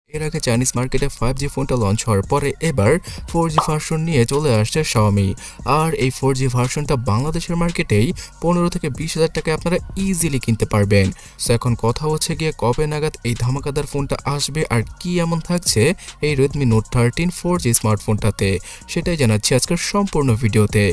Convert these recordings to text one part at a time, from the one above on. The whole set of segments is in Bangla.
এর আগে চাইনিজ মার্কেটে 5G ফোনটা লঞ্চ হওয়ার পরে এবার 4G ভার্সন নিয়ে চলে আসছে Xiaomi। আর এই 4G ভার্সনটা বাংলাদেশের মার্কেটেই 15 থেকে 20,000 টাকায় আপনারা ইজিলি কিনতে পারবেন। সো এখন কথা হচ্ছে গিয়ে কবে নাগাদ এই ধামাকাদার ফোনটা আসবে আর কি এমন থাকছে এই Redmi Note 13 4G স্মার্টফোনটাতে, সেটাই জানাচ্ছি আজকের সম্পূর্ণ ভিডিওতে।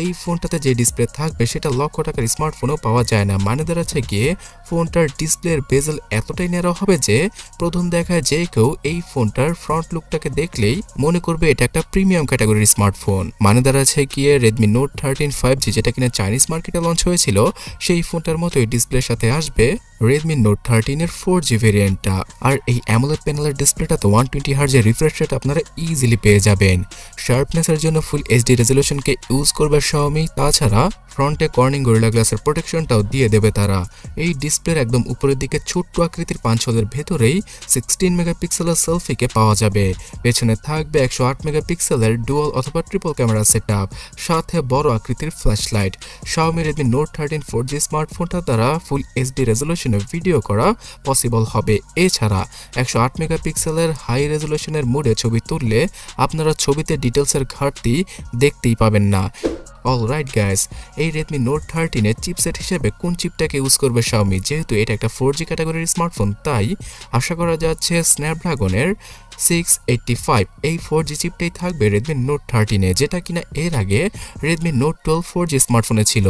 এই ফোনটাতে যে ডিসপ্লে থাকবে সেটা লক্ষ টাকার স্মার্টফোনও পাওয়া যায় না। মানে দাঁড়াচ্ছে গিয়ে ফোনটার ডিসপ্লের বেজেল এতটাই ন্যারো হবে যে প্রথম দেখায় যে কেউ এই ফোনটার ফ্রন্ট লুকটাকে দেখলেই মনে করবে এটা একটা প্রিমিয়াম ক্যাটাগরির স্মার্টফোন। মানে দাঁড়াচ্ছে গিয়ে Redmi Note 13 5G যেটা কিনা চাইনিজ মার্কেটে লঞ্চ হয়েছিল সেই ফোনটার মতোই ডিসপ্লের সাথে আসবে Redmi Note 13 এর 4G ভেরিয়েন্টটা। আর এই অ্যামোলেড প্যানেলের ডিসপ্লেটাতে 120 হার্জ এর রিফ্রেশ রেট আপনারা ইজিলি পেয়ে যাবেন। শার্পনেসের জন্য ফুল এইচডি রেজলিউশনকে ইউজ করবে Xiaomi। তাছাড়া ফ্রন্টে কর্নিং গরিলা গ্লাসের প্রোটেকশনটাও দিয়ে দেবে তারা। এই ডিসপ্লের একদম উপরের দিকে ছোট্ট আকৃতির পাঞ্চলের ভেতরেই 16 মেগাপিক্সেলের সেলফিকে পাওয়া যাবে। পেছনে থাকবে 108 মেগাপিক্সেলের ডুয়াল অথবা ট্রিপল ক্যামেরা সেটআপ, সাথে বড় আকৃতির flash light. Xiaomi Redmi Note 13 4G স্মার্টফোনটা দ্বারা ফুল এইচডি রেজলিউশনে ভিডিও করা পসিবল হবে। এছাড়া 108 মেগাপিক্সেলের হাই রেজলিউশনের মোডে ছবি তুললে আপনারা ছবিতে ডিটেলসের ঘাটতি দেখতেই পাবেন না। অলরাইট গাইস, এই Redmi Note 13 এর চিপসেট হিসেবে কোন চিপটাকে ইউজ করবে Xiaomi? যেহেতু এটা একটা 4G ক্যাটাগরির স্মার্টফোন, তাই আশা করা যাচ্ছে স্ন্যাপড্রাগনের 685 এই 4G চিপটাই থাকবে Redmi Note 13 এ, যেটা কিনা এর আগে Redmi Note 12 4G স্মার্টফোনে ছিল।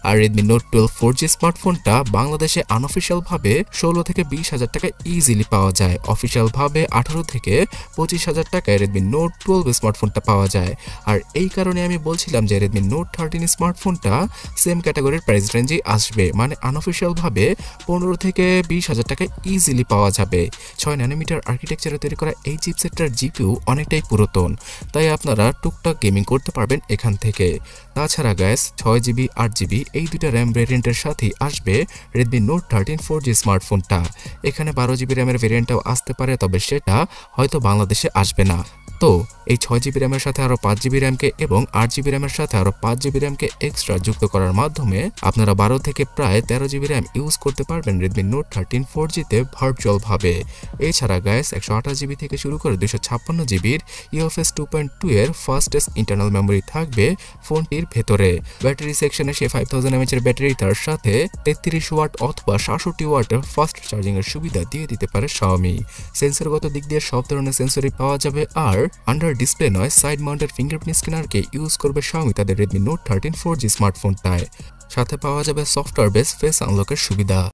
আর Redmi Note 12 4G স্মার্টফোনটা বাংলাদেশে আনঅফিশিয়াল ভাবে 16 থেকে 20,000 টাকা ইজিলি পাওয়া যায়। অফিশিয়াল ভাবে 18 থেকে 25,000 টাকায় Redmi Note 12 স্মার্টফোনটা পাওয়া যায়। আর এই কারণে আমি বলছিলাম যে Redmi Note 13 স্মার্টফোনটা সেম ক্যাটাগরির প্রাইস রেঞ্জে আসবে, মানে আনঅফিশিয়াল ভাবে 15 থেকে 20,000 টাকায় ইজিলি পাওয়া যাবে। 6 ন্যানোমিটার আর্কিটেকচারে তৈরি করা এই চিপসেটটার জিপিইউ অনেকটাই পুরাতন, তাই আপনারা টুকটাক গেমিং করতে পারবেন এখান থেকে। তাছাড়া গ্যাস 6GB 8GB এই দুইটা র্যাম ভেরিয়েন্টের সাথেই আসবে Redmi Note 13 4G স্মার্টফোনটা। এখানে 12GB র্যামের ভেরিয়েন্টটাও আসতে পারে, তবে সেটা হয়তো বাংলাদেশে আসবে না। তো এই 6GB র্যামের সাথে আরও 5GB র্যামকে এবং 8GB র্যামের সাথে আরও 5GB র্যামকে এক্সট্রা যুক্ত করার মাধ্যমে আপনারা 12 থেকে প্রায় 13GB র্যাম ইউজ করতে পারবেন Redmi Note 13 4Gতে ভার্চুয়াল ভাবে। এছাড়া গ্যাস 128GB থেকে শুরু করে 256GBর UFS 2.2 এর ফাস্টেস্ট ইন্টারনাল মেমোরি থাকবে ফোনটির ভেতরে। ব্যাটারি সেকশনে সে 5000 mAh এর ব্যাটারি, তার সাথে 33 ওয়াট অথবা 67 ওয়াটের ফাস্ট চার্জিং এর সুবিধা দিয়ে দিতে পারে Xiaomi। সেন্সরগত দিক দিয়ে সব ধরনের সেন্সরই পাওয়া যাবে। আর আন্ডার ডিসপ্লে নয়, সাইড মাউন্টেড ফিঙ্গারপ্রিন্ট স্ক্যানারকে ইউজ করবে Xiaomi তাদের Redmi Note 13 4G স্মার্টফোনটায়। সাথে পাওয়া যাবে সফটওয়্যার বেস ফেস আনলকের সুবিধা।